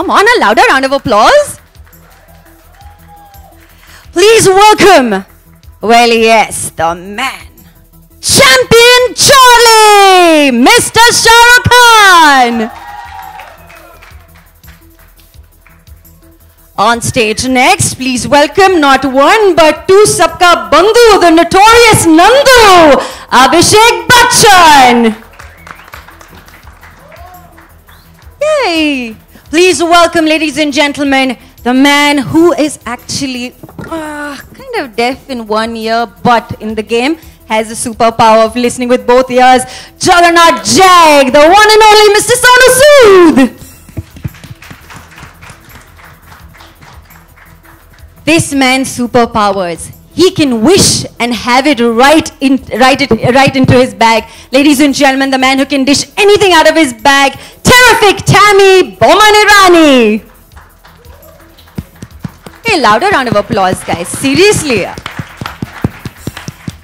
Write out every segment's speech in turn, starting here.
Come on, a louder round of applause. Please welcome, well, yes, the man, Champion Charlie, Mr. Shahrukh Khan. On stage next, please welcome not one but two Sabka Bandhu, the notorious Nandu, Abhishek Bachchan. Yay! Please welcome, ladies and gentlemen, the man who is actually kind of deaf in one ear, but in the game has the superpower of listening with both ears. Juggernaut Jag, the one and only Mr. Sonu Sood. This man's superpowers, he can wish and have it right into his bag. Ladies and gentlemen, the man who can dish anything out of his bag, terrific Tammy Bomanirani. Hey, louder round of applause, guys. Seriously. And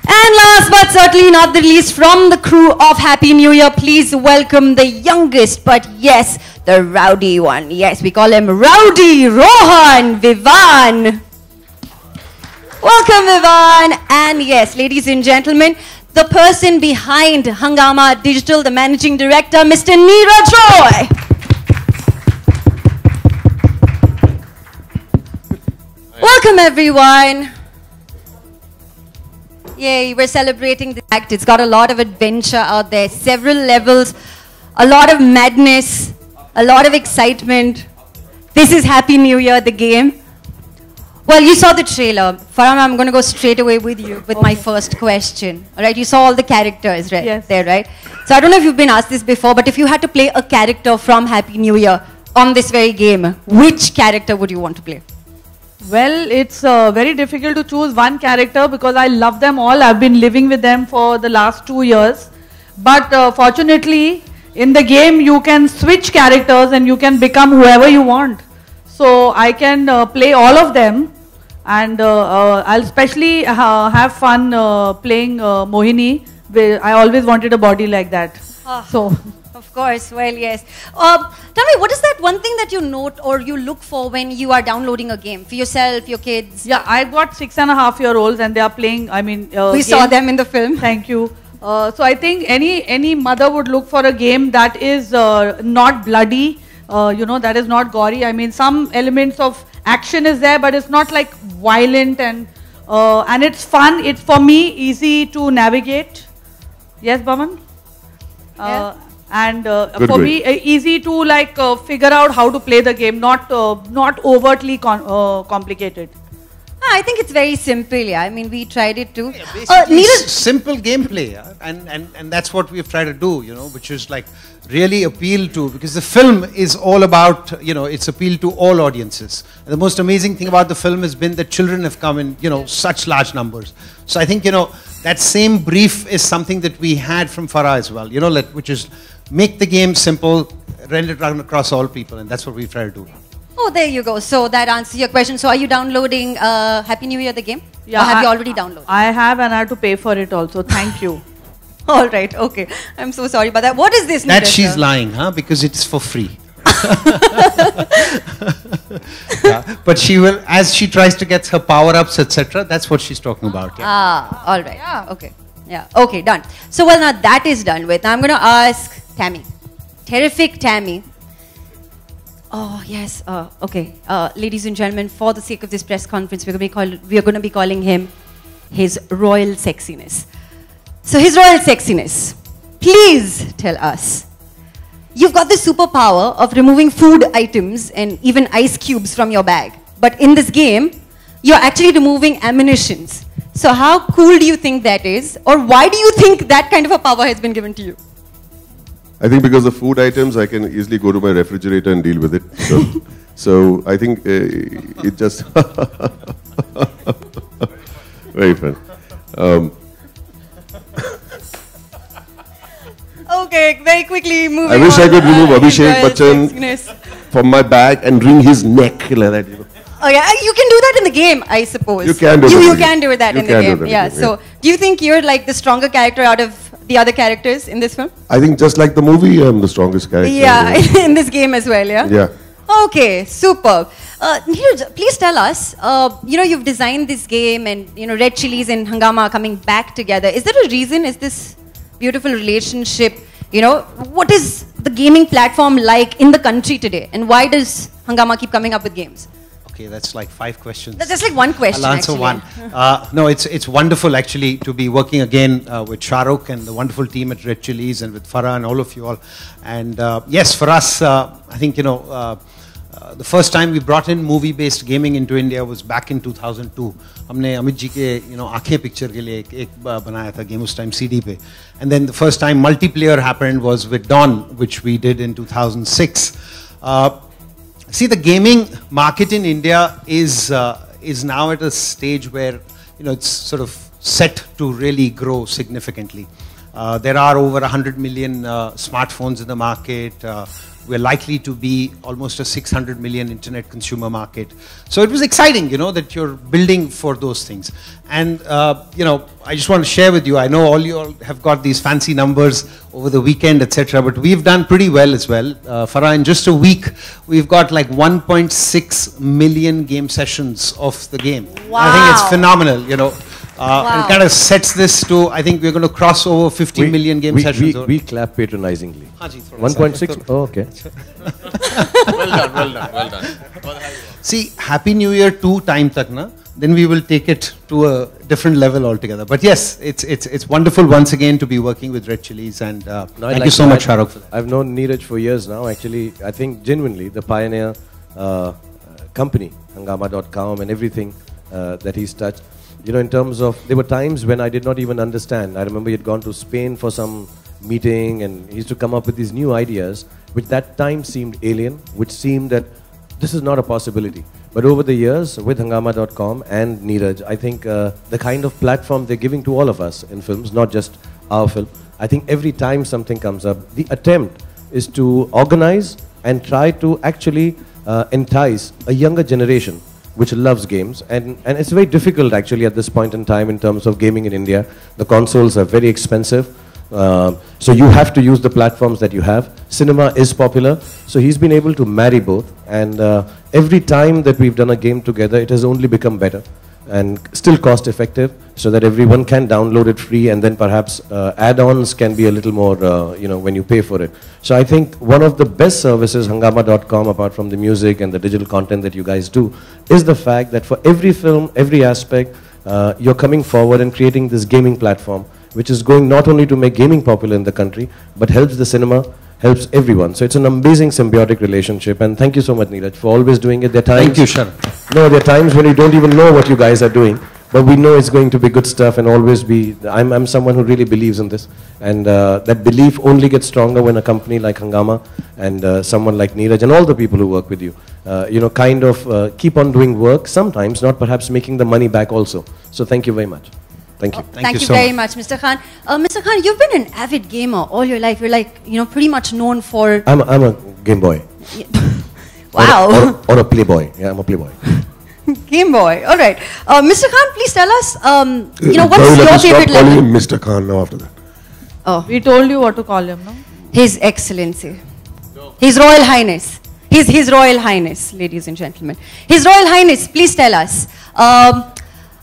last but certainly not the least, from the crew of Happy New Year, please welcome the youngest, but yes, the rowdy one. Yes, we call him Rowdy Rohan Vivan. Welcome, Vivan. And yes, ladies and gentlemen, the person behind Hungama Digital, the managing director, Mr. Neeraj Roy. Welcome, everyone. Yay, we're celebrating the act. It's got a lot of adventure out there, several levels, a lot of madness, a lot of excitement. This is Happy New Year, the game. Well, you saw the trailer. Farah, I'm going to go straight away with you with my first question. All right, you saw all the characters right there, right? So I don't know if you've been asked this before, but if you had to play a character from Happy New Year on this very game, which character would you want to play? Well, it's very difficult to choose one character because I love them all. I've been living with them for the last 2 years. But fortunately, in the game, you can switch characters and you can become whoever you want. So I can play all of them. And I'll especially have fun playing Mohini. I always wanted a body like that. So, of course, well, yes. Tell me, what is that one thing that you note or you look for when you are downloading a game? For yourself, your kids? Yeah, I've got 6.5-year-olds and they are playing, we saw them in the film. Thank you. So I think any mother would look for a game that is not bloody, that is not gory. Some elements of action is there, but it's not like violent and it's fun. It's for me easy to navigate. Yes, Baman? Yeah. For me, easy to figure out how to play the game, not overtly complicated. I think it's very simple, yeah. We tried it too. Yeah, simple gameplay, yeah? and that's what we've tried to do, which is really appeal to, because the film is all about, it's appeal to all audiences. And the most amazing thing about the film has been that children have come in, such large numbers. So I think, that same brief is something that we had from Farah as well, which is make the game simple, render it across all people, and that's what we try to do. Oh, there you go. So that answers your question. So are you downloading Happy New Year, the game? Yeah. Or have you already downloaded? I have, and I have to pay for it also. Thank you. All right, okay. I'm so sorry about that. What is this? That she's lying, huh? Because it's for free. Yeah, but she will, as she tries to get her power-ups, etc., that's what she's talking about. Yeah. All right. Yeah. Okay. Yeah. Okay, done. So, well, now that is done with. Now I'm going to ask Tammy. Terrific Tammy. Oh, yes. Okay. Ladies and gentlemen, for the sake of this press conference, we're going to be calling him His Royal Sexiness. So, His Royal Sexiness, please tell us. You've got the superpower of removing food items and even ice cubes from your bag. But in this game, you're actually removing ammunitions. So how cool do you think that is? Or why do you think that kind of a power has been given to you? I think because of food items, I can easily go to my refrigerator and deal with it. So I think it just... Very fun. Okay, very quickly moving I wish on. I could remove Abhishek Bachchan from my bag and wring his neck like that. Oh yeah, you can do that in the game, I suppose. You can do that. You can do that in the game. Yeah. So, do you think you're like the stronger character out of the other characters in this film? I think just like the movie, I'm the strongest character. Yeah, in this game as well. Yeah. Yeah. Okay, super. Neeraj, please tell us, you've designed this game and, Red Chillies and Hungama are coming back together. Is there a reason? Is this beautiful relationship, what is the gaming platform like in the country today? And why does Hungama keep coming up with games? Okay, that's like 5 questions. That's like one question. I'll answer actually. one. No, it's wonderful actually to be working again with Shahrukh and the wonderful team at Red Chillies and with Farah and all of you all. And yes, for us, I think, the first time we brought in movie-based gaming into India was back in 2002. हमने अमित जी के आंखें picture के लिए एक बनाया था game उस time CD पे. And then the first time multiplayer happened was with Dawn, which we did in 2006. See, the gaming market in India is now at a stage where it's sort of set to really grow significantly. There are over 100 million smartphones in the market. We're likely to be almost a 600 million internet consumer market. So it was exciting, that you're building for those things. And, I just want to share with you, I know all you all have got these fancy numbers over the weekend, etc., but we've done pretty well as well. Farah, in just a week, we've got like 1.6 million game sessions of the game. Wow. I think it's phenomenal, Wow. It kind of sets this to, I think we're going to cross over 50 million game sessions. We clap patronizingly. 1.6? Oh, okay. Well done. See, Happy New Year 2 time tak na, then we will take it to a different level altogether. But yes, it's wonderful once again to be working with Red Chillies, and thank you so much, Shahrukh, for that. I've known Neeraj for years now. Actually, I think genuinely the pioneer company, Hungama.com, and everything that he's touched. In terms of, there were times when I did not even understand. I remember he had gone to Spain for some meeting and he used to come up with these new ideas, which that time seemed alien, which seemed that this is not a possibility. But over the years, with Hungama.com and Neeraj, I think the kind of platform they're giving to all of us in films, not just our film, I think every time something comes up, the attempt is to organize and try to actually entice a younger generation which loves games, and it's very difficult actually at this point in time in terms of gaming in India. The consoles are very expensive, so you have to use the platforms that you have. Cinema is popular, so he's been able to marry both, and every time that we've done a game together, it has only become better and still cost effective, so that everyone can download it free, and then perhaps add-ons can be a little more, when you pay for it. So I think one of the best services Hungama.com, apart from the music and the digital content that you guys do, is the fact that for every film, every aspect, you're coming forward and creating this gaming platform, which is going not only to make gaming popular in the country, but helps the cinema, helps everyone. So it's an amazing symbiotic relationship, and thank you so much, Neeraj, for always doing it. There are times, Thank you, Shahrukh. No, there are times when you don't even know what you guys are doing, but we know it's going to be good stuff and always be. I'm someone who really believes in this, and that belief only gets stronger when a company like Hungama and someone like Neeraj and all the people who work with you, kind of keep on doing work, sometimes not perhaps making the money back also. So thank you very much. Thank you. Thank you very much, Mr. Khan. Mr. Khan, you've been an avid gamer all your life. You're like, pretty much known for... I'm a Game Boy. Wow. Or a Playboy. Yeah, I'm a Playboy. Game Boy. All right. Mr. Khan, please tell us, what is your favorite calling level? him Mr. Khan now after that. Oh, We told you what to call him, no? His Excellency. His Royal Highness. His Royal Highness, ladies and gentlemen. His Royal Highness, please tell us,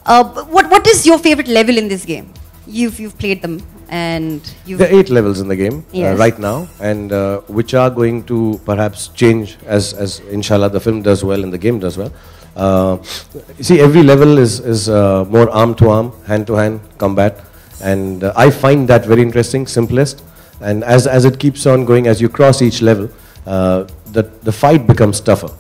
what is your favorite level in this game? You've played them, and you've... There are 8 levels in the game Yes. right now, and which are going to perhaps change as inshallah the film does well and the game does well. You see, every level is more arm-to-arm, hand-to-hand combat, and I find that very interesting, simplest, and as it keeps on going, as you cross each level, the fight becomes tougher.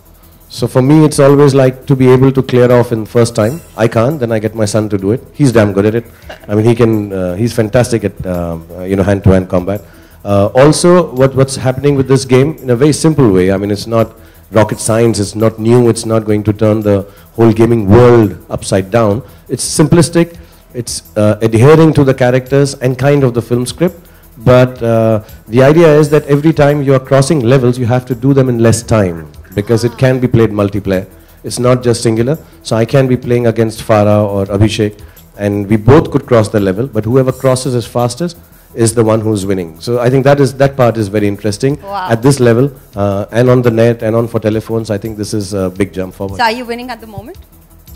So for me, it's always like to be able to clear off in first time. I can't, then I get my son to do it. He's damn good at it. I mean, he can. He's fantastic at hand-to-hand combat. Also, what's happening with this game in a very simple way. I mean, it's not rocket science. It's not new. It's not going to turn the whole gaming world upside down. It's simplistic. It's adhering to the characters and kind of the film script. But the idea is that every time you are crossing levels, you have to do them in less time, because it can be played multiplayer. It's not just singular. So I can be playing against Farah or Abhishek, and we both could cross the level, but whoever crosses as fastest is the one who's winning. So I think that part is very interesting. Wow. At this level, and on the net and on for telephones, I think this is a big jump forward. So are you winning at the moment?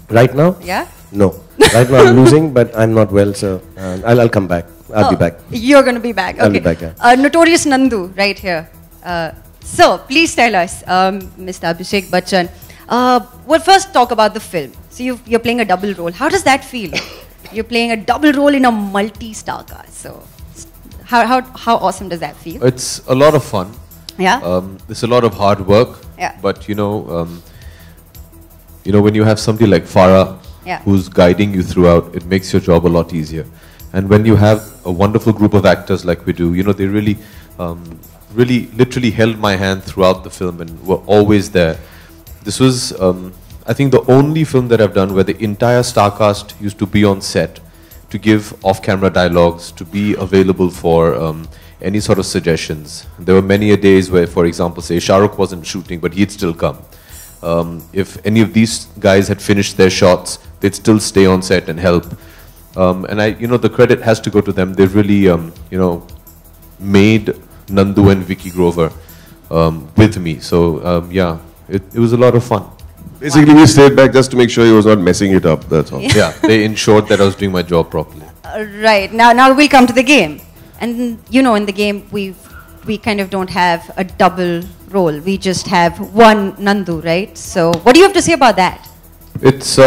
Right now? Yeah? No. Right now I'm losing, but I'm not well, so I'll come back. I'll be back. You're going to be back. Okay. I'll be back, yeah. Notorious Nandu, right here. So, please tell us, Mr. Abhishek Bachchan, we'll first talk about the film. So, you're playing a double role. How does that feel? You're playing a double role in a multi-star cast. So, how awesome does that feel? It's a lot of fun. Yeah? It's a lot of hard work. Yeah. But, you know, when you have somebody like Farah, Yeah. who's guiding you throughout, it makes your job a lot easier. And when you have a wonderful group of actors like we do, you know, they really, literally held my hand throughout the film and were always there. This was, I think, the only film that I've done where the entire star cast used to be on set to give off-camera dialogues, to be available for any sort of suggestions. There were many a days where, for example, say Shahrukh wasn't shooting, but he'd still come. If any of these guys had finished their shots, they'd still stay on set and help. And the credit has to go to them. They've really, made Nandu and Vicky Grover with me. So, yeah, it was a lot of fun. Basically, we stayed back just to make sure he was not messing it up, that's all. Yeah, they ensured that I was doing my job properly. Right. Now we'll come to the game. And, you know, in the game, we kind of don't have a double role. We just have one Nandu, right? So, what do you have to say about that? It's,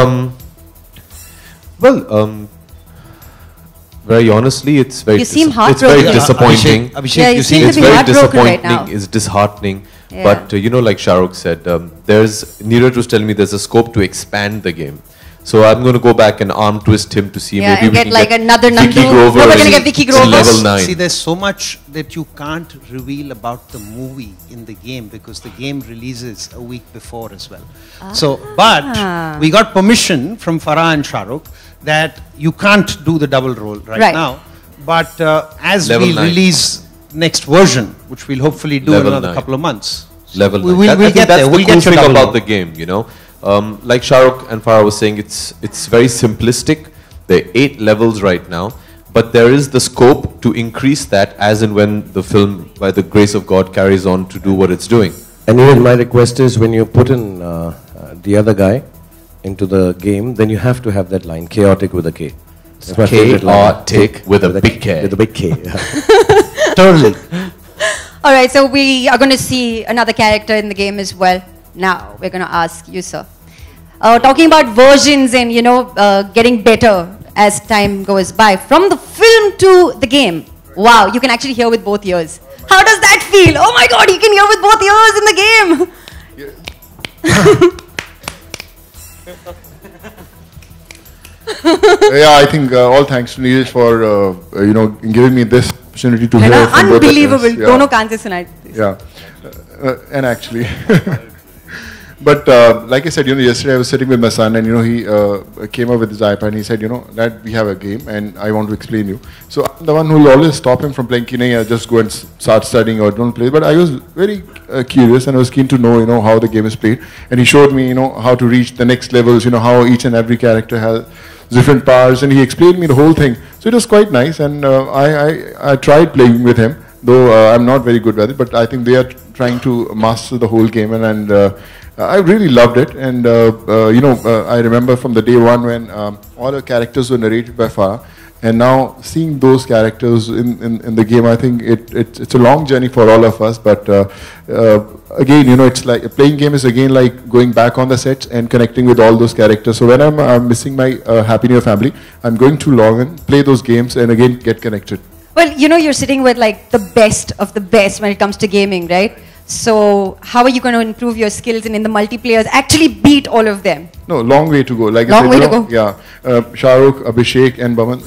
very honestly, it's very, You seem it's heartbroken. very disappointing. Abhishek, Yeah, you you see, seem to It's be very heartbroken right disappointing, now. it's disheartening. Yeah. But, like Shahrukh said, Neeraj was telling me there's a scope to expand the game. So I'm going to go back and arm twist him to see Yeah, maybe and we get can like get another Vicky Nandu. Grover No, we're gonna in- get Vicky in Grover. level 9. See, there's so much that you can't reveal about the movie in the game because the game releases a week before as well. But we got permission from Farah and Shahrukh that you can't do the double role right now. But as Level we 9. release next version, which we'll hopefully do Level in another 9. couple of months, Level we'll 9. I think get that's there. the We'll cool get your thing double about role. the game, you know. Like Shahrukh and Farah was saying, it's very simplistic. There are 8 levels right now, but there is the scope to increase that as and when the film, by the grace of God, carries on to do what it's doing. And even my request is when you put in the other guy into the game, then you have to have that line, chaotic with a K. That's my favorite line. Chaotic with a big K. With a big K. Totally. All right, so we are going to see another character in the game as well. Now, we're going to ask you, sir. Talking about versions and, you know, getting better as time goes by. From the film to the game, wow, you can actually hear with both ears. How does that feel? Oh my God, you can hear with both ears in the game. Yeah, I think all thanks to Neeraj for giving me this opportunity to hear from both Unbelievable. actors. Dono kahan se sunai. Yeah, and actually, but like I said, yesterday I was sitting with my son, and he came up with his iPad, and he said, Dad, we have a game, and I want to explain you. So I'm the one who will always stop him from playing. Just go and start studying or don't play. But I was very curious, and I was keen to know, how the game is played, and he showed me, how to reach the next levels, how each and every character has different powers, and he explained me the whole thing. So it was quite nice, and I tried playing with him, though I'm not very good at it, but I think they are trying to master the whole game, and I really loved it. And I remember from the day one when all the characters were narrated by Farah, and now seeing those characters in the game, I think it's a long journey for all of us, but again, it's like a playing game is again like going back on the sets and connecting with all those characters. So when I'm missing my Happy New Year family, I'm going to log in, play those games, and again get connected. Well, you're sitting with like the best of the best when it comes to gaming, right? So how are you going to improve your skills and in the multiplayers actually beat all of them? No, long way to go. Like Long I way said, to go. Yeah, Shahrukh, Abhishek, and Baman,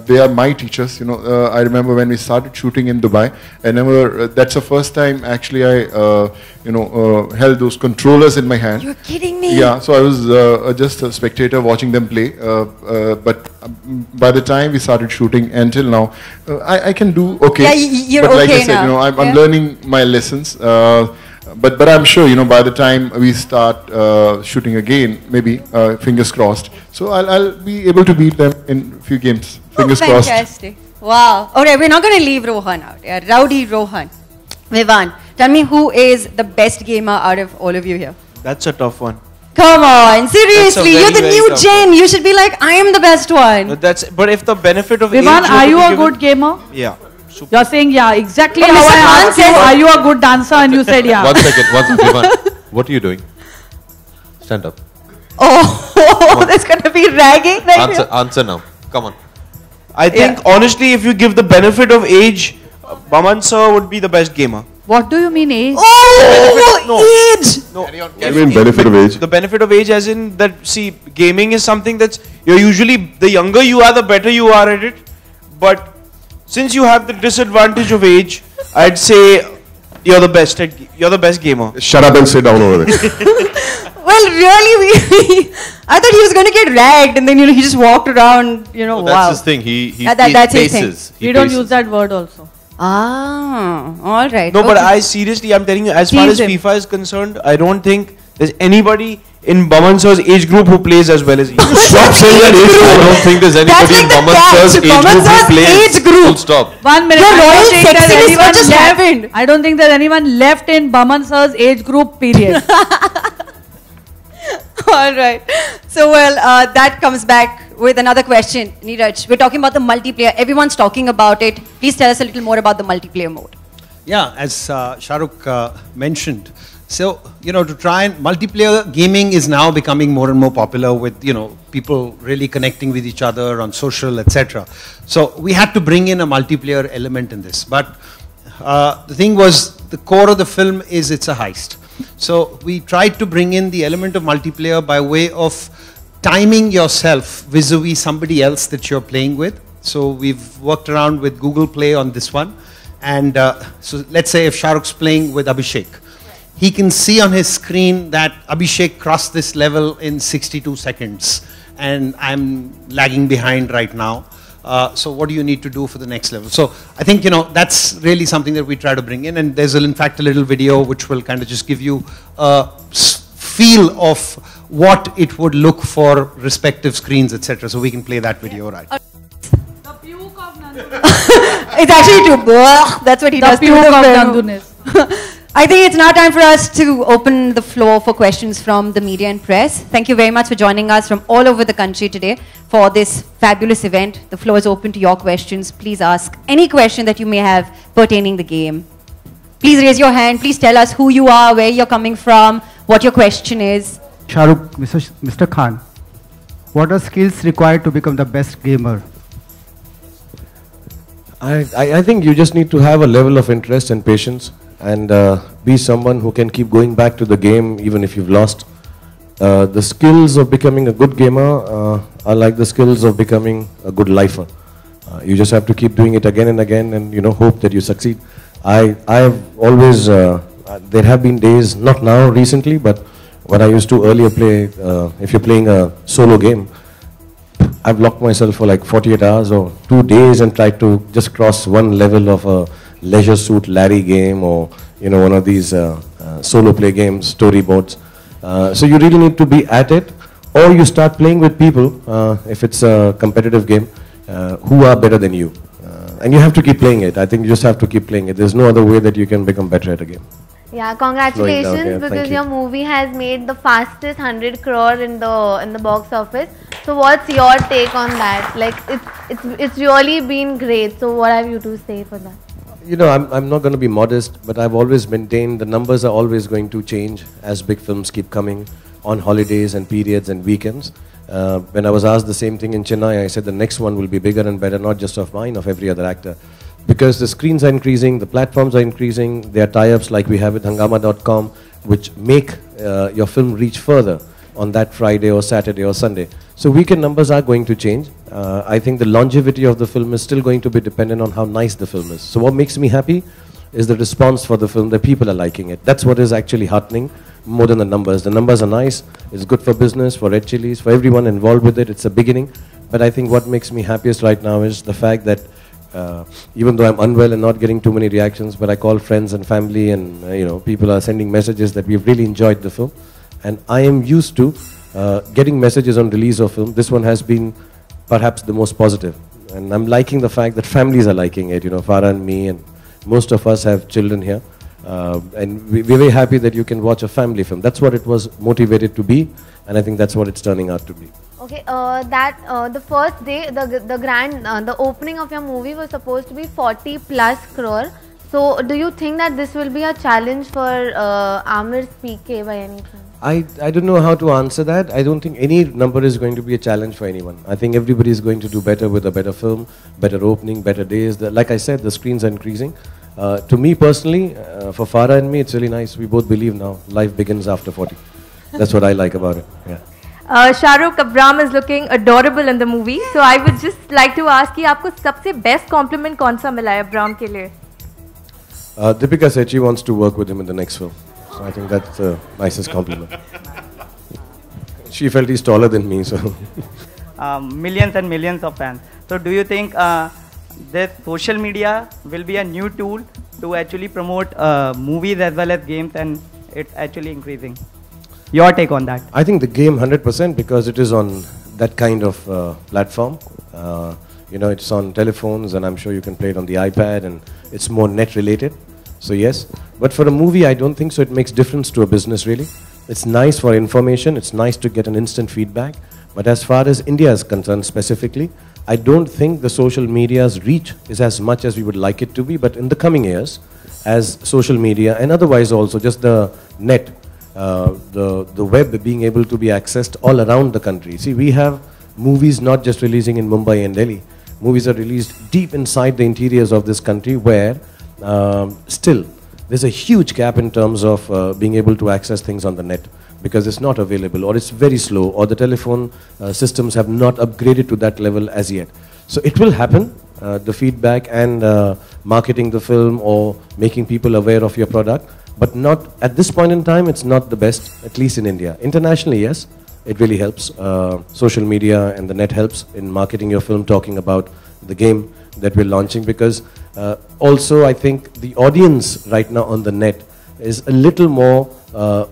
they are my teachers. I remember when we started shooting in Dubai. That's the first time actually I, held those controllers in my hand. You're kidding me. Yeah, so I was just a spectator watching them play. But by the time we started shooting until now, I can do okay. Yeah, you're but like okay I said, now. I'm learning my lessons. But I'm sure, by the time we start shooting again, maybe, fingers crossed. So I'll be able to beat them in a few games. Fingers crossed. Fantastic. Wow. Okay, we're not going to leave Rohan out. Yeah, Rowdy Rohan. Vivan, tell me who is the best gamer out of all of you here? That's a tough one. Come on, seriously, very, you're the very new tough gen. You should be like, I am the best one. But if the benefit of Vivan, age are you were to a be given- good gamer? Yeah. You're saying yeah, exactly Oh, how Mr. I Khan asked you, says- are you a good dancer? And you said yeah. One second, Vivan, what are you doing? Stand up. Oh, there's going to be ragging. Like Answer now. Come on. I think honestly, if you give the benefit of age, Baman sir would be the best gamer. What do you mean age? Oh, age. No, I mean benefit of age. the benefit of age, as in that. See, gaming is something that's you're usually the younger you are, the better you are at it. But since you have the disadvantage of age, I'd say you're the best. You're the best gamer. Shut up and sit down over there. Well, really, I thought he was going to get ragged, and then he just walked around. That's Wow. his thing. He That's his thing. paces. He We don't paces. use that word also. Ah, all right. No, but Okay. I seriously, I'm telling you, as far Tease as him. FIFA is concerned, I don't think there's anybody in Baman sir's age group who plays as well as he. Stop saying that age group. I don't think there's anybody like in the Baman catch. sir's age Baman group who sir's plays. age group. Full stop. 1 minute. Your I don't royal think there's sexiness, anyone what just left- happened? I don't think there's anyone left in Baman sir's age group, period. All right. So, well, that comes back with another question. Neeraj, we're talking about the multiplayer. Everyone's talking about it. Please tell us a little more about the multiplayer mode. Yeah, as Shahrukh mentioned. So, to try and multiplayer gaming is now becoming more and more popular with, people really connecting with each other on social, etc. So, we had to bring in a multiplayer element in this. But the thing was, the core of the film is it's a heist. So, we tried to bring in the element of multiplayer by way of timing yourself vis-a-vis somebody else that you're playing with. So, we've worked around with Google Play on this one. And so let's say if Shahrukh's playing with Abhishek, he can see on his screen that Abhishek crossed this level in 62 seconds and I'm lagging behind right now. So what do you need to do for the next level? So I think, that's really something that we try to bring in. And there's, in fact, a little video which will kind of just give you a feel of what it would look for respective screens, etc. So we can play that video, right? The puke of It's actually true. That's what he does. The to puke the of film. Nandunis. I think it's now time for us to open the floor for questions from the media and press. Thank you very much for joining us from all over the country today for this fabulous event. The floor is open to your questions. Please ask any question that you may have pertaining the game. Please raise your hand. Please tell us who you are, where you're coming from, what your question is. Shahrukh, Mr. Khan, what are skills required to become the best gamer? I think you just need to have a level of interest and patience and be someone who can keep going back to the game even if you've lost. The skills of becoming a good gamer are like the skills of becoming a good lifer. You just have to keep doing it again and again and hope that you succeed. I have always, there have been days, not now recently, but when I used to earlier play, if you're playing a solo game, I've locked myself for like 48 hours or 2 days and tried to just cross one level of a Leisure Suit Larry game or one of these solo play games, storyboards. So you really need to be at it, or you start playing with people if it's a competitive game who are better than you, and you have to keep playing it. I think you just have to keep playing it. There's no other way that you can become better at a game. Yeah, congratulations Flowing down here. because Thank you. your movie has made the fastest 100 crore in the box office. So what's your take on that? Like it's really been great. So what have you to say for that? I'm not going to be modest, but I've always maintained the numbers are always going to change as big films keep coming on holidays and periods and weekends. When I was asked the same thing in Chennai, I said the next one will be bigger and better, not just of mine, of every other actor. Because the screens are increasing, the platforms are increasing, there are tie-ups like we have with Hungama.com, which make your film reach further on that Friday or Saturday or Sunday. So weekend numbers are going to change. I think the longevity of the film is still going to be dependent on how nice the film is. So what makes me happy is the response for the film, that people are liking it. That's what is actually heartening more than the numbers. The numbers are nice, it's good for business, for Red Chilies, for everyone involved with it. It's a beginning. But I think what makes me happiest right now is the fact that even though I'm unwell and not getting too many reactions, but I call friends and family and people are sending messages that we've really enjoyed the film. And I am used to getting messages on release of film. This one has been perhaps the most positive. and I'm liking the fact that families are liking it. You know, Farah and me, and most of us have children here, and we're very happy that you can watch a family film. That's what it was motivated to be, and I think that's what it's turning out to be. Okay, the first day, the opening of your movie was supposed to be 40+ crore. So, do you think that this will be a challenge for Amir's PK by any chance? I don't know how to answer that. I don't think any number is going to be a challenge for anyone. I think everybody is going to do better with a better film, better opening, better days. Like I said, the screens are increasing. To me personally, for Farah and me, it's really nice. We both believe now life begins after 40. That's what I like about it. Yeah. Shahrukh Abram is looking adorable in the movie. So I would just like to ask you, आपको सबसे best compliment कौन सा मिला है Abram के लिए? Deepika said she wants to work with him in the next film. So I think that's the nicest compliment. She felt he's taller than me, so. Millions and millions of fans. So do you think this social media will be a new tool to actually promote movies as well as games, and it's actually increasing? Your take on that? I think the game 100% because it is on that kind of platform. You know, it's on telephones, and I'm sure you can play it on the iPad, and it's more net related. So yes, but for a movie, I don't think so. It makes difference to a business really. It's nice for information. It's nice to get an instant feedback. But as far as India is concerned specifically, I don't think the social media's reach is as much as we would like it to be. But in the coming years, as social media and otherwise also just the net, the web being able to be accessed all around the country. See, we have movies not just releasing in Mumbai and Delhi. Movies are released deep inside the interiors of this country where still there's a huge gap in terms of being able to access things on the net because it's not available or it's very slow or the telephone systems have not upgraded to that level as yet. So it will happen, the feedback and marketing the film or making people aware of your product, but not at this point in time. It's not the best, at least in India. Internationally, yes, it really helps. Social media and the net helps in marketing your film, talking about the game that we're launching, because also I think the audience right now on the net is a little more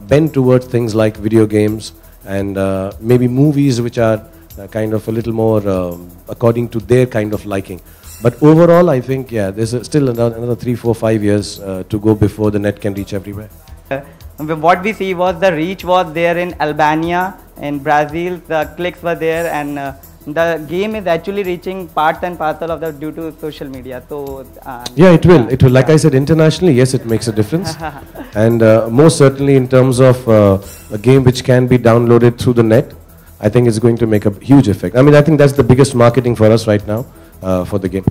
bent towards things like video games and maybe movies which are kind of a little more according to their kind of liking. But overall, I think, yeah, there's still another 3, 4, 5 years to go before the net can reach everywhere. What we see was the reach was there in Albania, in Brazil, the clicks were there, and the game is actually reaching parts and parcel of that due to social media. So yeah, it will. It will. Like I said, internationally, yes, it makes a difference, and most certainly in terms of a game which can be downloaded through the net, I think it's going to make a huge effect. I mean, I think that's the biggest marketing for us right now for the game.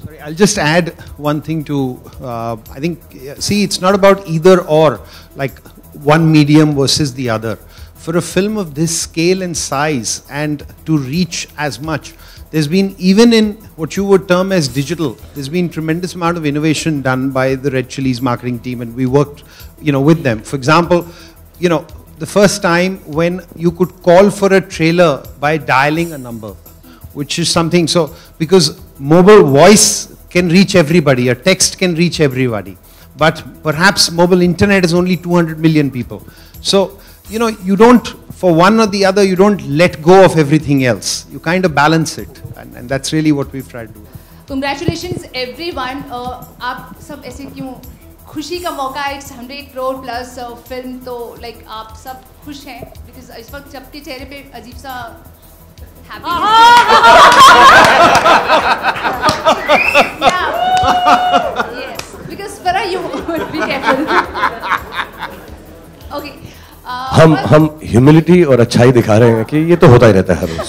Sorry, I'll just add one thing to. I think, see, it's not about either or, like one medium versus the other. For a film of this scale and size and to reach as much, there's been, even in what you would term as digital, there's been tremendous amount of innovation done by the Red Chillies marketing team, and we worked, with them. For example, the first time when you could call for a trailer by dialing a number, which is something, so because mobile voice can reach everybody, a text can reach everybody, but perhaps mobile internet is only 200 million people. So, you don't, for one or the other, you don't let go of everything else. You kind of balance it. And that's really what we've tried to do. Congratulations everyone. आप सब ऐसे क्यों खुशी का मौका है 100 crore plus film तो like आप सब खुश हैं because इस वक्त सबके चेहरे पे अजीब सा happiness है. Yes, because Farah, you be careful. Okay. हम ह्यूमिलिटी और अच्छाई दिखा रहे हैं कि ये तो होता ही रहता है हर रोज.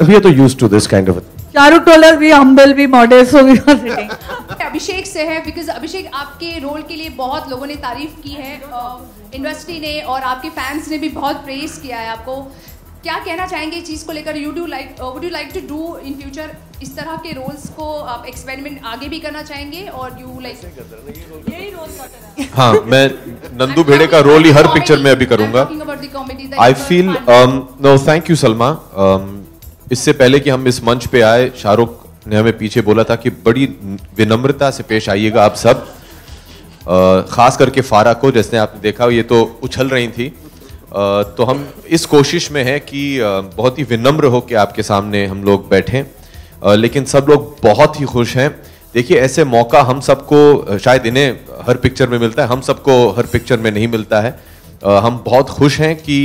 We are तो used to this kind of. Shahrukh told us be humble, be modest, so we are sitting. अभिषेक से है because अभिषेक आपके रोल के लिए बहुत लोगों ने तारीफ की है, इंडस्ट्री ने और आपके फैंस ने भी बहुत प्रेज किया है आपको. क्या कहना चाहेंगे इस चीज़ को लेकर? would you like to do in future इस तरह के रोल्स को आप एक्सपेरिमेंट आगे भी करना चाहेंगे और you like यही रोल करना है? हाँ, मैं नंदू भेड़े का रोल ही हर पिक्चर में अभी करूँगा. I feel no, thank you Salma. इससे पहले कि हम इस मंच पे आए, शाहरुख ने हमें पीछे बोला था कि बड़ी विनम्रता से पेश आइएगा आप सब, खास करके फारा को, जैसे आपने देखा ये तो उछल रही थी. तो हम इस कोशिश में हैं कि बहुत ही विनम्र हो के आपके सामने हम लोग बैठें. लेकिन सब लोग बहुत ही खुश हैं। देखिए ऐसे मौका हम सबको शायद इन्हें हर पिक्चर में मिलता है, हम सबको हर पिक्चर में नहीं मिलता है। हम बहुत खुश हैं कि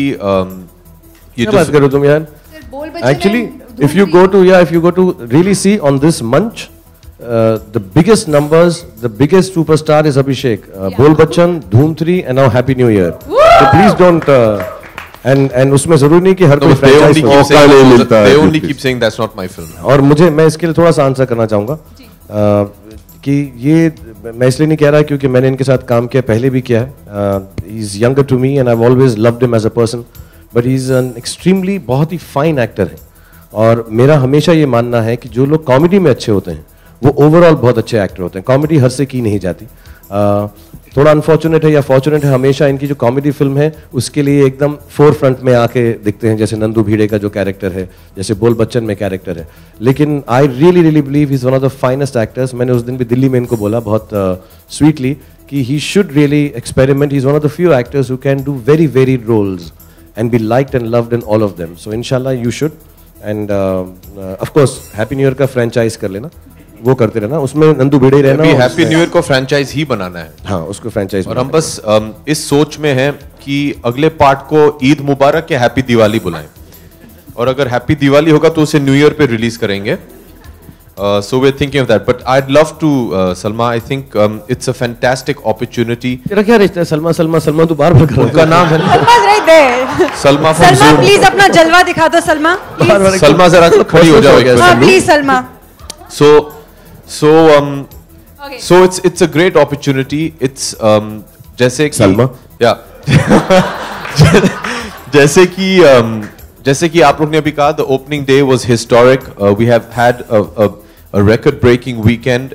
ये बात करो तुम यार। Actually, if you go to really see on this munch, the biggest numbers, the biggest superstar is Abhishek. Bollywood Bachchan, Dhoom 3, and now Happy New Year. So please don't. And उसमें जरूरी नहीं कि हर कोई franchise मौका ले मिलता है। They only keep saying that's not my film. और मैं इसके लिए थोड़ा सा आंसर करना चाहूँगा कि ये मैं इसलिए नहीं कह रहा क्योंकि मैंने इनके साथ काम किया, पहले भी किया है। He is younger to me and I've always loved him as a person. But he is an extremely बहुत ही फाइन एक्टर है। और मेरा हमेशा ये मानना है कि जो लोग कॉमेडी में अच्छे होते हैं वो ओवरऑल बहुत अच्छे एक्टर होते हैं। कॉमेडी हर से की नहीं जाती। थोड़ा अनफॉर्चुनेट है या फॉर्चुनेट है, हमेशा इनकी जो कॉमेडी फिल्म है उसके लिए एकदम फोर फ्रंट में आके दिखते हैं, जैसे नंदू भीड़े का जो कैरेक्टर है, जैसे बोल बच्चन में कैरेक्टर है। लेकिन I really really believe he is one of the finest actors. मैंने उस दिन भी दिल्ली में इनको बोला बहुत स्वीटली कि he should really experiment. He is one of the few actors who can do very very roles and be liked and loved in all of them. So inshallah you should. And of course Happy New Year का franchise कर लेना, वो करते रहना, उसमें नंदू भिड़े रहना। अभी Happy New Year को franchise ही बनाना है। हाँ, उसको franchise। और हम बस इस सोच में हैं कि अगले पार्ट को ईद मुबारक या हैप्पी दिवाली बुलाएं, और अगर हैप्पी दिवाली होगा तो उसे न्यू ईयर पे रिलीज करेंगे। So we're thinking of that, but I'd love to, Salma. I think it's a fantastic opportunity. तेरा क्या रिश्ता है सलमा तो बार-बार कर रहा है। उनका नाम है Salma's right there. Salma from Zoom. Please अपना जलवा दिखा दो सलमा। सलमा जरा खड़ी हो जाओ एक बार। हाँ please Salma. So it's a great opportunity. It's जैसे कि सलमा जैसे कि आप लोग ने अभी कहा, the opening day was historic. We have had a record-breaking weekend.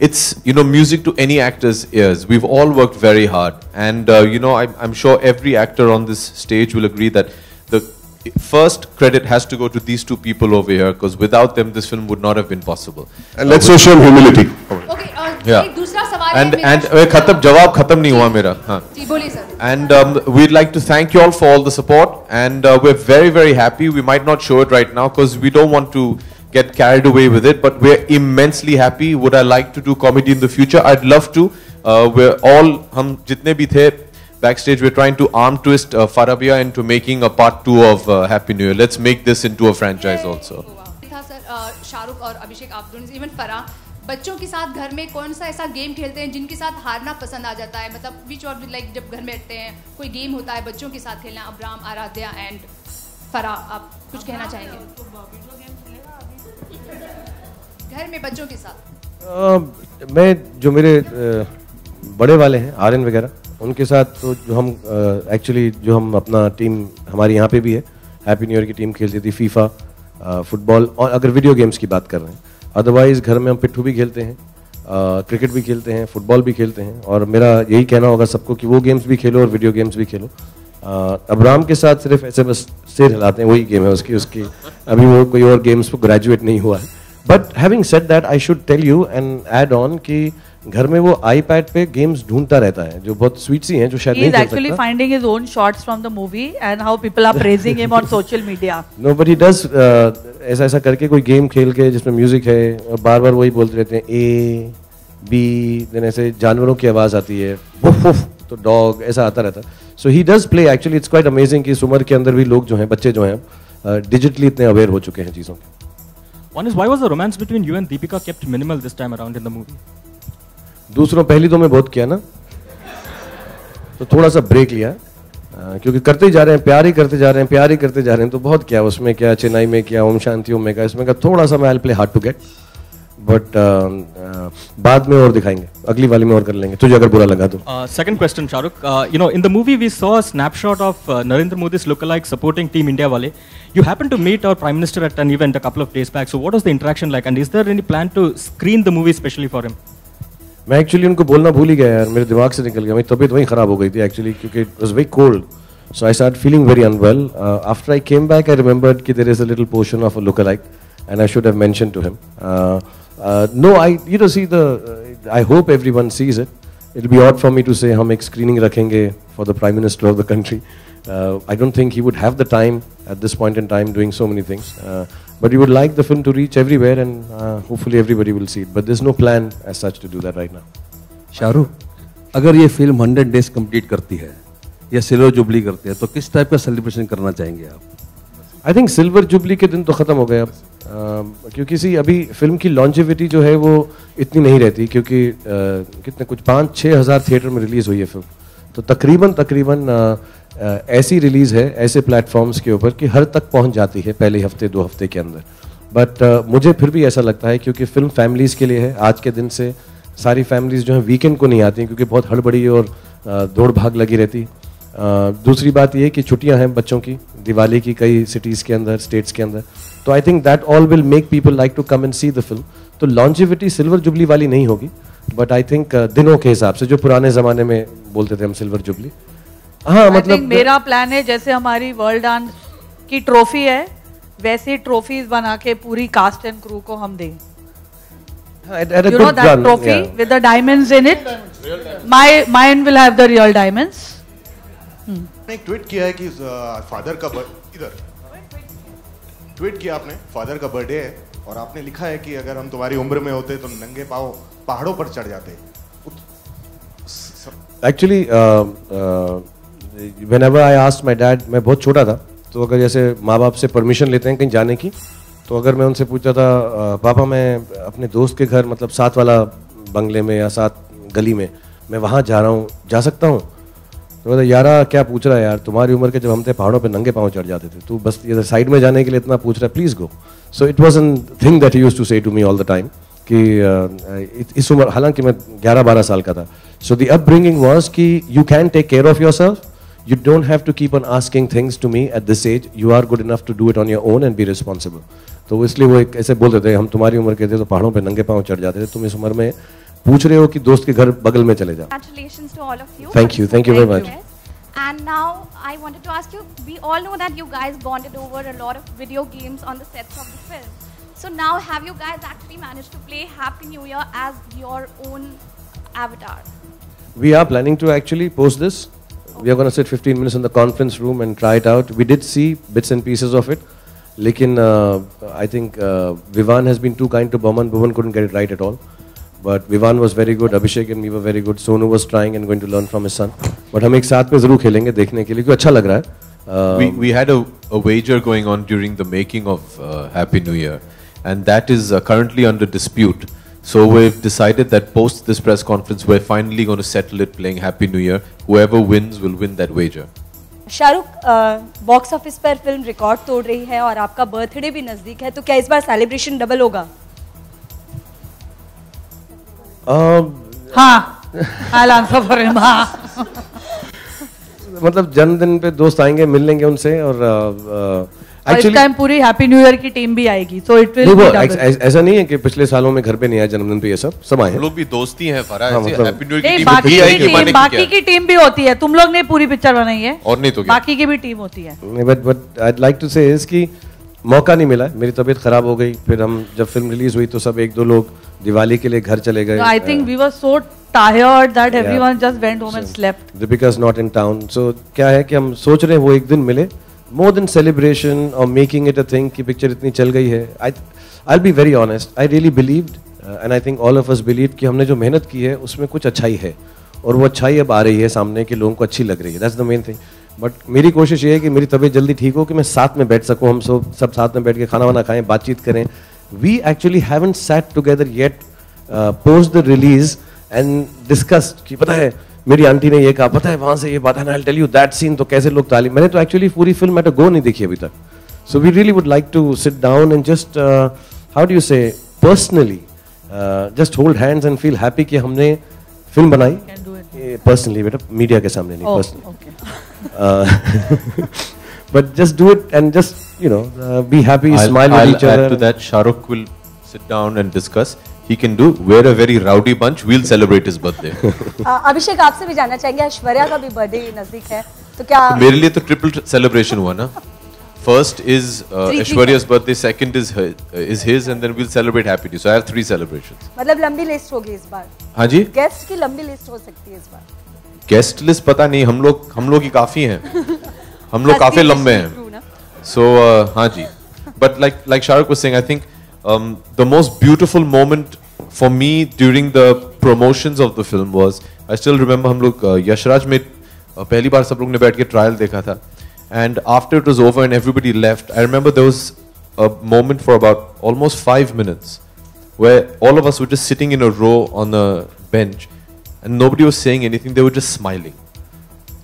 It's music to any actor's ears. We've all worked very hard, and I'm sure every actor on this stage will agree that the first credit has to go to these two people over here, because without them this film would not have been possible. And let's show some humility. Okay, Yeah. एक दूसरा सवाल And जवाब खत्म नहीं हुआ मेरा। हाँ। जी बोलिए sir. And we'd like to thank you all for all the support, and we're very very happy. We might not show it right now because we don't want to get carried away with it, but we're immensely happy. Would I like to do comedy in the future? I'd love to. We're all, हम जितने भी थे backstage, we're trying to arm twist Farah into making a part 2 of Happy New Year. Let's make this into a franchise also. था sir Shahrukh और अभिषेक, आप दोनों, even Farah, बच्चों के साथ घर में कौन सा ऐसा गेम खेलते हैं जिनके साथ हारना पसंद आ जाता है? मतलब विच और लाइक जब घर में रहते हैं कोई गेम होता है बच्चों के साथ खेलना। अब्राम, आराध्या एंड फराह, आप कुछ कहना चाहेंगे घर में बच्चों के साथ? मैं जो मेरे बड़े वाले हैं आर्यन वगैरह, उनके साथ तो जो हम एक्चुअली जो हम अपना टीम हमारी यहाँ पे भी है, हैप्पी न्यू ईयर की टीम खेलती थी, फीफा, फुटबॉल, और अगर वीडियो गेम्स की बात कर रहे हैं, अदरवाइज घर में हम पिट्ठू भी खेलते हैं, क्रिकेट भी खेलते हैं, फुटबॉल भी खेलते हैं। और मेरा यही कहना होगा सबको कि वो गेम्स भी खेलो और वीडियो गेम्स भी खेलो। अब्राम के साथ सिर्फ ऐसे बस सिर हिलाते हैं, वही गेम है उसकी अभी वो कोई और गेम्स पर ग्रेजुएट नहीं हुआ है। But having said that I should tell you and add on कि घर में वो आईपैड पे गेम्स ढूंढता रहता है जो बहुत स्वीट सी हैं, जो शायद नहीं खेल सकता। He is actually finding his own shots from the movie and how people are praising him on social media. No, but he does ऐसा करके कोई गेम खेल के जिसमें म्यूजिक है और बार-बार वही बोलते रहते हैं A, B, देन ऐसे जानवरों की आवाज आती है, वुफ वुफ, तो डॉग ऐसा आता रहता है। So he does play. Actually, it's quite amazing कि इस उम्र के अंदर भी लोग जो हैं, बच्चे जो हैं, डिजिटली इतने अवेयर हो चुके हैं चीज़ों के। One is, why was the romance between you and Deepika kept minimal this time around in the movie? दूसरों पहली तो मैं बहुत किया ना, तो थोड़ा सा ब्रेक लिया, क्योंकि करते ही जा रहे हैं, प्यार ही करते जा रहे हैं, प्यार ही करते जा रहे हैं, तो बहुत क्या उसमें क्या चेन्नई में क्या ओम शांति ओम में का, इसमें का थोड़ा सा मैं I play hard to get, but बाद में और दिखाएंगे, अगली वाली में और कर लेंगे, तुझे अगर बुरा लगा तो। Second question, Shahrukh. In the movie we saw a snapshot of Narendra Modi's lookalike supporting Team India wale. You happened to meet our Prime Minister at an event a couple of days back. So what was the interaction like, and is there any plan to screen the movie specially for him? मैं actually उनको बोलना भूल ही गया यार, मेरे दिमाग से निकल गया, मेरी तबीयत वहीं खराब हो गई थी एक्चुअली, क्योंकि it was very cold, so I start feeling very unwell. After I came back I remembered कि there is a little portion of a look alike and I should have mentioned to him. No, I see the, I hope everyone sees it. It will be odd for me to say हम एक screening रखेंगे for the prime minister of the country. I don't think he would have the time at this point in time doing so many things. But we would like the film to reach everywhere, and hopefully everybody will see it. But there's no plan as such to do that right now. Shahrukh, अगर ये film 100 days complete करती है या silver jubilee करती है तो किस type का सेलिब्रेशन करना चाहेंगे आप? आई थिंक सिल्वर जुबली के दिन तो ख़त्म हो गए अब, क्योंकि सी अभी फिल्म की लॉन्जिविटी जो है वो इतनी नहीं रहती, क्योंकि कितने कुछ 5-6 हज़ार थिएटर में रिलीज़ हुई है फिल्म, तो तकरीबन ऐसी रिलीज़ है ऐसे प्लेटफॉर्म्स के ऊपर कि हर तक पहुंच जाती है पहले हफ्ते 2 हफ्ते के अंदर. बट मुझे फिर भी ऐसा लगता है क्योंकि फिल्म फैमिलीज़ के लिए है. आज के दिन से सारी फैमिलीज़ जो है वीकेंड को नहीं आती क्योंकि बहुत हड़बड़ी और दौड़ भाग लगी रहती. दूसरी बात ये कि छुट्टियां हैं बच्चों की, दिवाली की कई सिटीज़ के अंदर, स्टेट्स के अंदर, तो I think that all will make people like to come and see the film. तो लॉन्जिविटी सिल्वर जुबली वाली नहीं होगी, बट आई थिंक दिनों के हिसाब से जो पुराने ज़माने में बोलते थे हम सिल्वर जुबली. हाँ, मतलब मेरा प्लान है जैसे हमारी वर्ल्ड डांस की ट्रॉफी है वैसे ट्रॉफीज बना के पूरी कास्ट एंड क्रू को हम दें. You know that trophy with the diamonds in it? Mine will have the real diamonds. एक ट्वीट किया है कि फादर का ट्वीट किया आपने, फादर का बर्थडे है और आपने लिखा है कि अगर हम तुम्हारी उम्र में होते तो नंगे पाँव पहाड़ों पर चढ़ जाते. Actually whenever I asked my dad, मैं बहुत छोटा था, तो अगर जैसे माँ बाप से परमिशन लेते हैं कहीं जाने की, तो अगर मैं उनसे पूछता था पापा मैं अपने दोस्त के घर मतलब 7 वाला बंगले में या 7 गली में मैं वहाँ जा रहा हूँ, जा सकता हूँ? तो बोला यारा क्या पूछ रहा है यार, तुम्हारी उम्र के जब हम थे पहाड़ों पे नंगे पाँव चढ़ जाते थे, तू बस इधर साइड में जाने के लिए इतना पूछ रहा है, please go. So it was an thing that he used to say to me all the time कि इस उम्र, हालांकि मैं 11-12 साल का था. सो द अपब्रिंगिंग वाज कि you can take care of yourself, you don't have to keep on asking things to me at this age, you are good enough to do it on your own and be responsible. तो इसलिए वो एक ऐसे बोलते थे, हम तुम्हारी उम्र के थे तो पहाड़ों पे नंगे पाँव चढ़ जाते थे, तुम इस उम्र में पूछ रहे हो कि दोस्त के घर बगल में चले जाओ. Congratulations to all of you. Thank you very much. And now I wanted to ask you, we all know that you guys bonded over a lot of video games on the sets of the film. So now have you guys actually managed to play Happy New Year as your own avatar? We are planning to actually post this. We are going to sit 15 minutes in the conference room and try it out. We did see bits and pieces of it. Lekin I think Vivan has been too kind to Boman. Boman couldn't get it right at all. But Vivan was very good. Abhishek and me were very good. Sonu was trying and going to learn from his son. But हम एक साथ में ज़रूर खेलेंगे देखने के लिए क्योंकि अच्छा लग रहा है. We had a wager going on during the making of Happy New Year, and that is currently under dispute. So we've decided that post this press conference, we're finally going to settle it playing Happy New Year. Whoever wins will win that wager. Shahrukh, box office पर film record तोड़ रही है और आपका birthday भी नजदीक है, तो क्या इस बार सेलिब्रेशन डबल होगा? हाँ, I'll answer for him. हाँ. मतलब जन्मदिन पे दोस्त आएंगे, मिल लेंगे उनसे और इस टाइम पूरी हैप्पी न्यू ईयर की टीम भी आएगी, so it will be double. ऐसा नहीं है कि पिछले सालों में घर पे नहीं आया जन्मदिन पे, ये सब आए हैं. लोग भी दोस्ती हैं फराह, हैप्पी न्यू ईयर की टीम बाकी की टीम भी होती है. तुम लोग ने पूरी पिक्चर बनाई है और नहीं तो बाकी की भी टीम होती है. But I'd like to say is कि मौका नहीं मिला, मेरी तबीयत खराब हो गई, फिर हम जब फिल्म रिलीज हुई तो सब 1-2 लोग दिवाली के लिए घर चले गए. I think we were so tired that everyone just went home and slept. Deepika's not in town, so क्या है कि हम सोच रहे हैं वो एक दिन मिले. More than celebration or making it a thing कि पिक्चर इतनी चल गई है. I'll be very honest. I really believed and I think all of us believed कि हमने जो मेहनत की है उसमें कुछ अच्छाई है और वो अच्छाई अब आ रही है सामने कि लोगों को अच्छी लग रही है. That's the main thing. But मेरी कोशिश ये है कि मेरी तबीयत जल्दी ठीक हो कि मैं साथ में बैठ सकूं, हम सब साथ में बैठ के खाना वाना खाएं, बातचीत करें. We actually haven't sat together yet post the release and discussed कि पता है मेरी आंटी ने ये कहा, पता है वहाँ से ये बात है ना, I'll tell you that scene, तो कैसे लोग ताली. मैंने तो एक्चुअली पूरी फिल्म एट अ गो नहीं देखी अभी तक. So we really would like to sit down and just how do you say personally just hold hands and feel happy कि हमने फिल्म बनाई. पर्सनली बेटा, मीडिया के सामने नहीं, personally. But just do it and just be happy, smile with each other. I'll add to that. Shahrukh will sit down and discuss. He can do. We're a very rowdy bunch. We'll celebrate his birthday. अभिषेक, आपसे भी जानना चाहेंगे, ऐश्वर्या का भी birthday नजदीक है, तो क्या तो मेरे लिए तो ट्रिपल सेलिब्रेशन हुआ ना. First is Aishwarya's birthday, second is his, and then we'll celebrate Happy New Year. So I have 3 celebrations. मतलब लंबी लिस्ट होगी इस बार. हाँ जी. गेस्ट की लंबी लिस्ट हो सकती है इस बार. गेस्ट लिस्ट पता नहीं, हम लोग ही काफी हैं. हम लोग काफी लंबे हैं. So, Haji. But like Shahrukh was saying, I think the most beautiful moment for me during the promotions of the film was, I still remember हम लोग यशराज में पहली बार सब लोग ने बैठ के ट्रायल देखा था, and after it was over and everybody left, I remember there was a moment for about almost 5 minutes where all of us were just sitting in a row on a bench and nobody was saying anything, they were just smiling.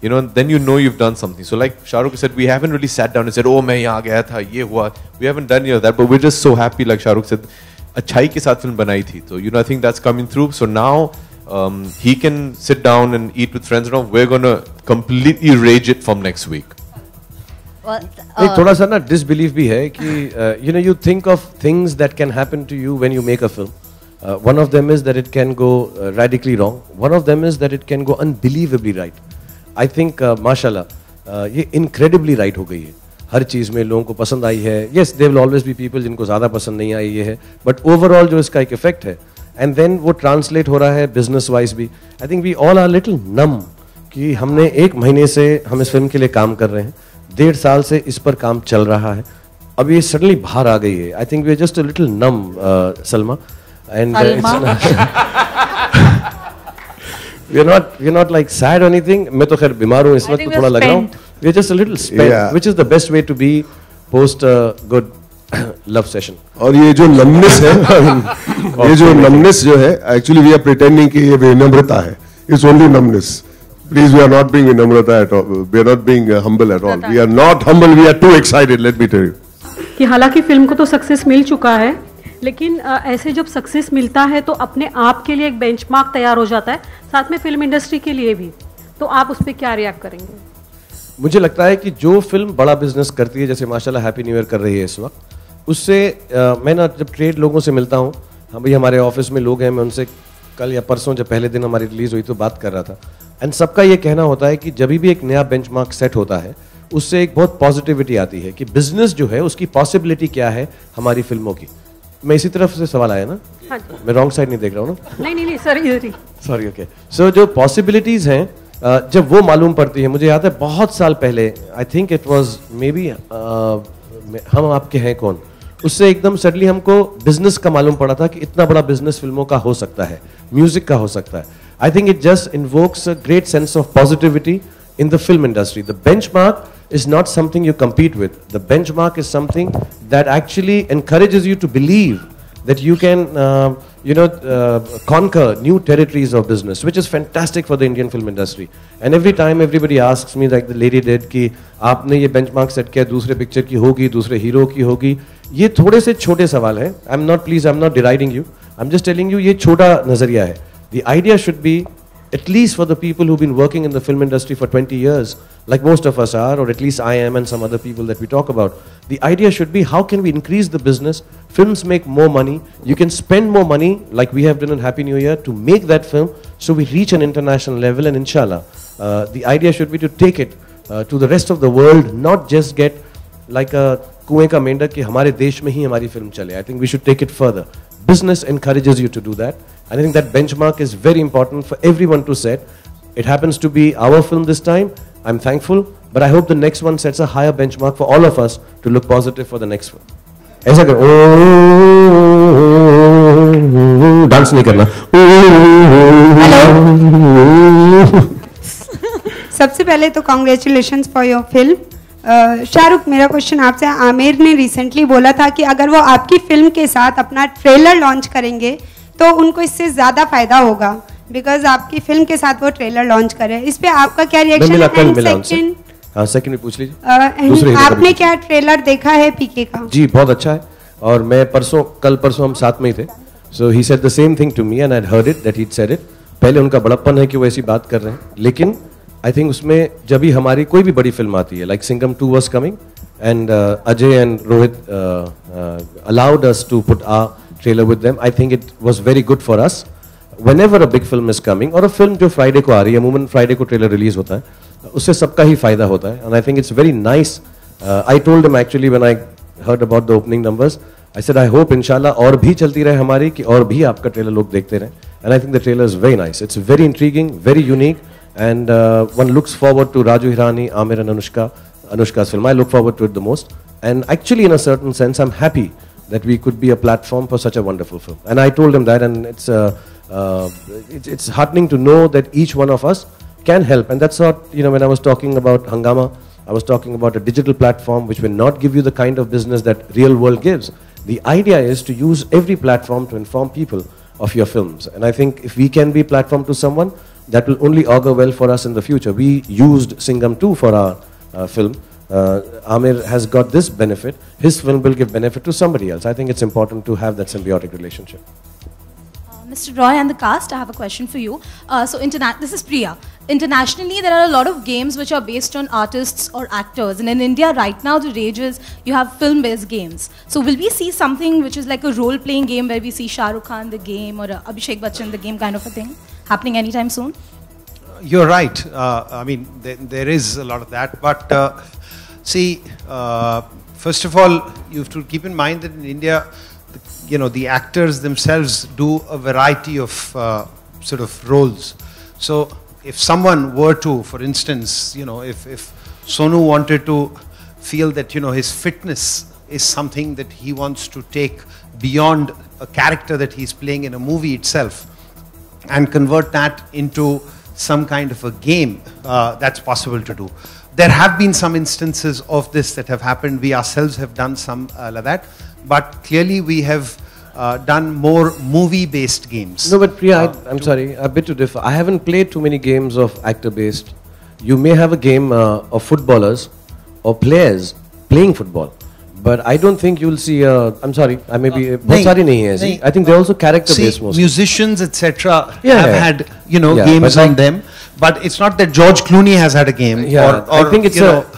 You know, and then you know you've done something. So like Shahrukh said, we haven't really sat down and said, oh, मैं यहाँ गया था, ये हुआ. We haven't done any of that, but we're just so happy, like Shahrukh said, अच्छाई के साथ film बनाई थी. So, you know, I think that's coming through. So now he can sit down and eat with friends. Now we're going to completely rage it from next week. Well, एक थोड़ा सा ना disbelief भी है कि you know, you think of things that can happen to you when you make a film. One of them is that it can go radically wrong. One of them is that it can go unbelievably right. I think माशाल्लाह ये incredibly right हो गई है. हर चीज़ में लोगों को पसंद आई है. Yes, there will always be people जिनको ज़्यादा पसंद नहीं आई ये है. But overall जो इसका एक effect है, and then वो translate हो रहा है business wise भी. I think we all are little numb कि हमने 1 महीने से हम इस फिल्म के लिए काम कर रहे हैं. 1.5 साल से इस पर काम चल रहा है. अब ये सडनली बाहर आ गई है. I think we are just a little numb, Salma. And we're not like sad or anything. मैं तो खैर बीमार हूँ इस वक्त तो थोड़ा लग रहा हूँ. We're just a little spent, which is the best way to be post a good love session. और ये जो numbness है, ये जो numbness जो है, actually we are pretending कि ये विनम्रता है. It's only numbness. Please, we are not being vinamrata at all. We are not being humble at all. We are not humble. We are too excited. Let me tell you. कि हालांकि film को तो success मिल चुका है, लेकिन ऐसे जब success मिलता है तो अपने आप के लिए एक बेंचमार्क तैयार हो जाता है, साथ में फिल्म इंडस्ट्री के लिए भी. तो आप उस पर क्या रिएक्ट करेंगे? मुझे लगता है कि जो फिल्म बड़ा बिजनेस करती है, जैसे माशाल्लाह हैप्पी न्यू ईयर कर रही है इस वक्त, उससे मैं ना जब ट्रेड लोगों से मिलता हूँ, हम भी हमारे ऑफिस में लोग हैं, मैं उनसे कल या परसों जब पहले दिन हमारी रिलीज हुई तो बात कर रहा था, एंड सबका ये कहना होता है कि जब भी एक नया बेंचमार्क सेट होता है उससे एक बहुत पॉजिटिविटी आती है कि बिजनेस जो है उसकी पॉसिबिलिटी क्या है हमारी फिल्मों की. मैं इसी तरफ से सवाल आया ना? हाँ जी. मैं रॉन्ग साइड नहीं देख रहा हूँ ना? नहीं सर, इधर ही. सॉरी. ओके. सो जो पॉसिबिलिटीज हैं जब वो मालूम पड़ती है, मुझे याद है बहुत साल पहले, I think it was may be हम आपके हैं कौन, उससे एकदम सडनली हमको बिजनेस का मालूम पड़ा था कि इतना बड़ा बिजनेस फिल्मों का हो सकता है, म्यूजिक का हो सकता है. I think it just invokes a great sense of positivity in the film industry. The benchmark is not something you compete with. The benchmark is something that actually encourages you to believe that you can, conquer new territories of business, which is fantastic for the Indian film industry. And every time everybody asks me, like the lady did, कि आपने ये benchmark set किया, दूसरे picture की होगी, दूसरे hero की होगी. ये थोड़े से छोटे सवाल हैं. I'm not deriding you. I'm just telling you, ये छोटा नजरिया है. The idea should be, at least for the people who've been working in the film industry for 20 years, like most of us are, or at least I am and some other people that we talk about, the idea should be how can we increase the business, films make more money, you can spend more money like we have done in Happy New Year to make that film so we reach an international level, and inshallah, the idea should be to take it to the rest of the world, not just get like a कुएं का मेंढक कि हमारे देश में ही हमारी film चले. I think we should take it further. Business encourages you to do that. And I think that benchmark is very important for everyone to set. It happens to be our film this time. I'm thankful, but I hope the next one sets a higher benchmark for all of us to look positive for the next one. ऐसा करो. Dance नहीं करना. सबसे पहले तो congratulations for your film. Shahrukh, मेरा question आपसे, आमिर ने रिसेंटली बोला था कि अगर वो आपकी फिल्म के साथ अपना ट्रेलर लॉन्च करेंगे तो उनको इससे ज़्यादा फायदा होगा, बिकॉज आपकी फिल्म के साथ वो ट्रेलर लॉन्च कर रहे हैं. इस पे आपका क्या रिएक्शन है? सेकंड में पूछ लीजिए. आपने क्या ट्रेलर देखा है पीके का? जी बहुत अच्छा है, और मैं कल परसों हम साथ में ही थे. So he said the same thing to me and I heard it that he said it. पहले उनका बड़प्पन है कि वो ऐसी बात कर रहे हैं, लेकिन आई थिंक उसमें जब भी हमारी कोई भी बड़ी फिल्म आती है, like Singham 2 was coming and Ajay and Rohit allowed us to put our trailer with them. I think it was very good for us. Whenever a big film is coming, or a film जो Friday को आ रही है, अमूमन Friday को trailer release होता है, उससे सबका ही फायदा होता है. And I think it's very nice. I told him actually when I heard about the opening numbers, I said I hope inshallah और भी चलती रहे हमारी, कि और भी आपका trailer लोग देखते रहें. And I think the trailer is very nice. It's very intriguing, very unique, and one looks forward to Raju Hirani, Amir and Anushka's film. I look forward to it the most. And actually, in a certain sense, I'm happy that we could be a platform for such a wonderful film. And I told him that, and it's heartening to know that each one of us can help. And that's what, when I was talking about Hungama, I was talking about a digital platform which will not give you the kind of business that real world gives. The idea is to use every platform to inform people of your films. And I think if we can be a platform to someone, that will only augur well for us in the future. We used Singham 2 for our film. Amir has got this benefit. His film will give benefit to somebody else. I think it's important to have that symbiotic relationship. Mr. Roy and the cast, I have a question for you. This is Priya. Internationally, there are a lot of games which are based on artists or actors. And in India, right now, the rage is you have film-based games. So will we see something which is like a role-playing game where we see Shahrukh Khan, the game, or Abhishek Bachchan, the game kind of a thing happening anytime soon? You're right. I mean, there is a lot of that. But see, first of all, you have to keep in mind that in India, the actors themselves do a variety of sort of roles. So if someone were to, for instance, if Sonu wanted to feel that, his fitness is something that he wants to take beyond a character that he's playing in a movie itself and convert that into some kind of a game, that's possible to do. There have been some instances of this that have happened. We ourselves have done some like that. But clearly we have done more movie-based games. No, but Priya, I'm sorry, a bit to differ. I haven't played too many games of actor-based. You may have a game of footballers or players playing football. But I don't think you'll see, I'm sorry, I may be, I think they're also character-based mostly. Musicians, etc. have had, games on them. But it's not that George Clooney has had a game. Yeah, I think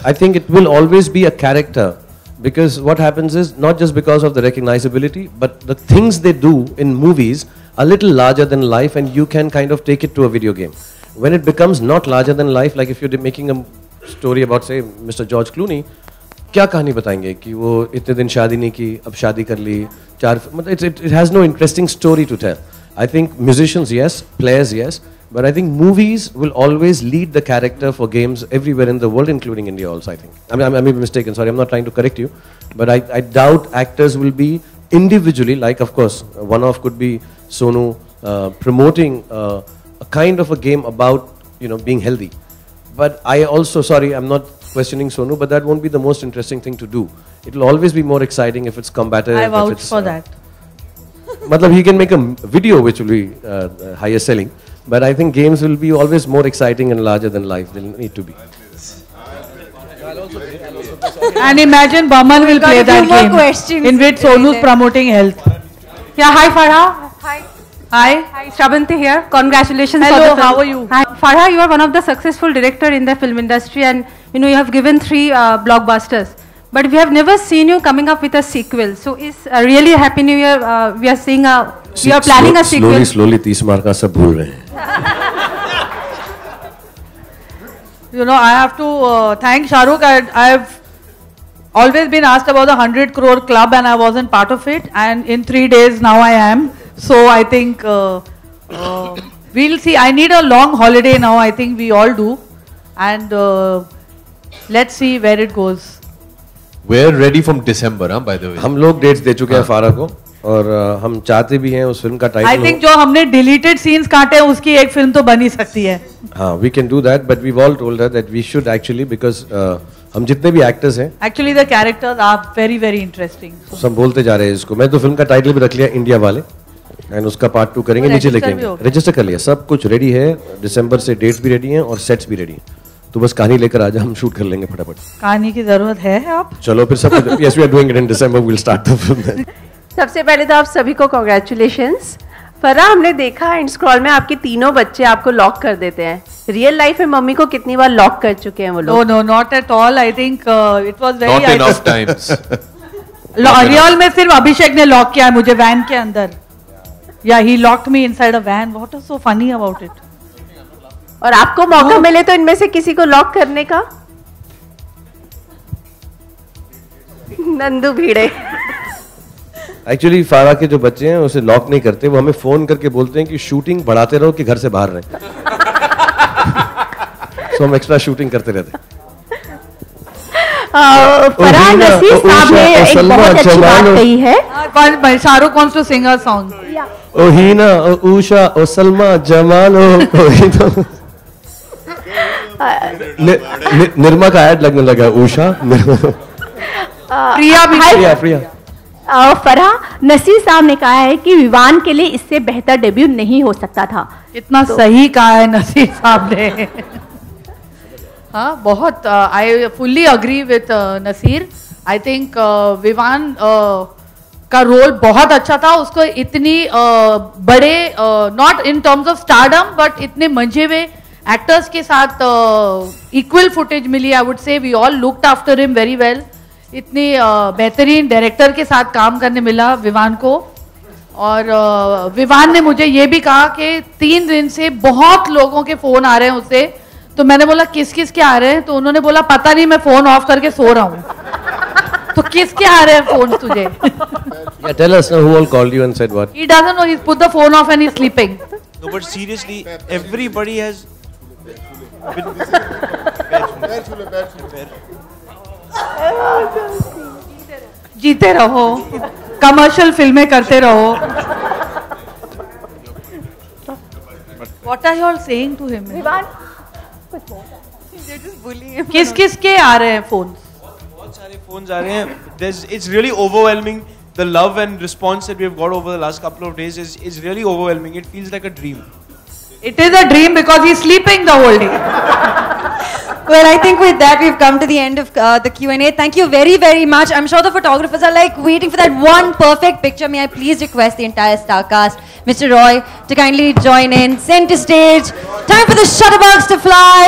I think it will always be a character. Because what happens is, not just because of the recognizability, but the things they do in movies are a little larger than life, and you can kind of take it to a video game. When it becomes not larger than life, like if you're making a story about, say, Mr. George Clooney, क्या कहानी बताएंगे कि वो इतने दिन शादी नहीं की, अब शादी कर ली, it has no interesting story to tell. I think musicians, yes, players, yes, but I think movies will always lead the character for games everywhere in the world, including India also, I think. I may be mistaken, sorry, I'm not trying to correct you, but I doubt actors will be individually, like of course, one-off could be Sonu promoting a kind of a game about, being healthy. But I also, sorry, I'm not questioning Sonu, but that won't be the most interesting thing to do. It will always be more exciting if it's combative. I vouch for that. Matlab, he can make a video which will be higher selling, but I think games will be always more exciting and larger than life. They'll need to be. And imagine Baman will play that game in which Sonu's promoting health. Yeah, hi Farah. Hi. Hi, Shravanti here. Congratulations. Hello, for the film. how are you? Hi, Farah, you are one of the successful director in the film industry, and you have given 3 blockbusters. But we have never seen you coming up with a sequel. So it's really a Happy New Year. We are seeing we are planning a sequel. Slowly 30 mark का सब भूल रहे हैं. I have to thank Shahrukh. I have always been asked about the 100 crore club, and I wasn't part of it. And in 3 days now I am. So I think we'll see. I need a long holiday now. I think we all do. And let's see where it goes. We're ready from December, by the way. हम लोग dates दे चुके हैं फारा को, और हम चाहते भी हैं उस फिल्म का टाइटल. I think जो हमने deleted scenes काटे हैं उसकी एक फिल्म तो बन ही सकती है. हाँ, we can do that, but we've all told her that we should actually, because हम जितने भी actors हैं. Actually the characters are very very interesting. सब बोलते जा रहे हैं इसको. मैं तो फिल्म का टाइटल भी रख लिया इंडिया वाले, एंड उसका पार्ट 2 करेंगे, नीचे लिखेंगे. रजिस्टर कर लिया, सब कुछ रेडी है. दिसंबर से डेट्स भी रेडी हैं और सेट्स भी रेडी हैं. तो बस कहानी लेकर आजा, हम शूट कर लेंगे फटाफट. कहानी की जरूरत है आप? चलो फिर सब कुछ. Yes, we are doing it in December. We'll start the film. सबसे पहले तो आप सभी को कांग्रेचुलेशंस. फरा, हमने देखा एंड स्क्रॉल में आपके तीनों बच्चे आपको लॉक कर देते हैं. रियल लाइफ में मम्मी को कितनी बार लॉक कर चुके हैं वो लोग? No, not at all. I think it was very. Not enough times. Real में सिर्फ अभिषेक ने लॉक किया है मुझे वैन के अंदर. Yeah, he locked me inside a van. What is so funny about it? और आपको मौका मिले तो इनमें से किसी को लॉक करने का? नंदू भिड़े. एक्चुअली फारा के जो बच्चे हैं उसे लॉक नहीं करते, वो हमें फोन करके बोलते हैं कि शूटिंग बढ़ाते रहो कि घर से बाहर रहे. So हम एक्स्ट्रा शूटिंग करते रहते हैं. फरहान नसीर साहब ने एक बहुत अच्छी बात कही है. Shahrukh wants to sing a song. ओ हीना, ओ उषा, ओ सलमा, जमाल, ओ निर्मा का ऐड लगने लगा. उषा, प्रिया. फरहा, नसीर साहब ने कहा है कि विवान के लिए इससे बेहतर डेब्यू नहीं हो सकता था. इतना सही कहा है नसीर साहब ने. हाँ, बहुत I fully agree with Naseer. I think Vivaan का रोल बहुत अच्छा था. उसको इतनी बड़े not in terms of stardom but इतने मंझे हुए एक्टर्स के साथ इक्वल फुटेज मिली. I would say we all looked after him very well. इतनी बेहतरीन डायरेक्टर के साथ काम करने मिला विवान को. और विवान ने मुझे ये भी कहा कि 3 दिन से बहुत लोगों के फोन आ रहे हैं उससे. तो मैंने बोला किस किस के आ रहे हैं? तो उन्होंने बोला पता नहीं, मैं फोन ऑफ करके सो रहा हूँ. तो किसके आ रहे हैं फोन तुझे? Yeah, tell us now who all called you and said what? He doesn't know. He's put the phone off and he's sleeping. No, but seriously, everybody has. जीते रहो, कमर्शियल फिल्में करते रहो. What are you all saying to him? किस किस के आ रहे हैं फोन? बहुत सारे फोन्स आ रहे हैं. It's really overwhelming. The love and response that we have got over the last couple of days is really overwhelming. It feels like a dream. It is a dream because he's sleeping the whole day. Well, I think with that we've come to the end of the Q&A. Thank you very, very much. I'm sure the photographers are like waiting for that one perfect picture. May I please request the entire star cast, Mr. Roy, to kindly join in, center stage. Time for the shutterbugs to fly.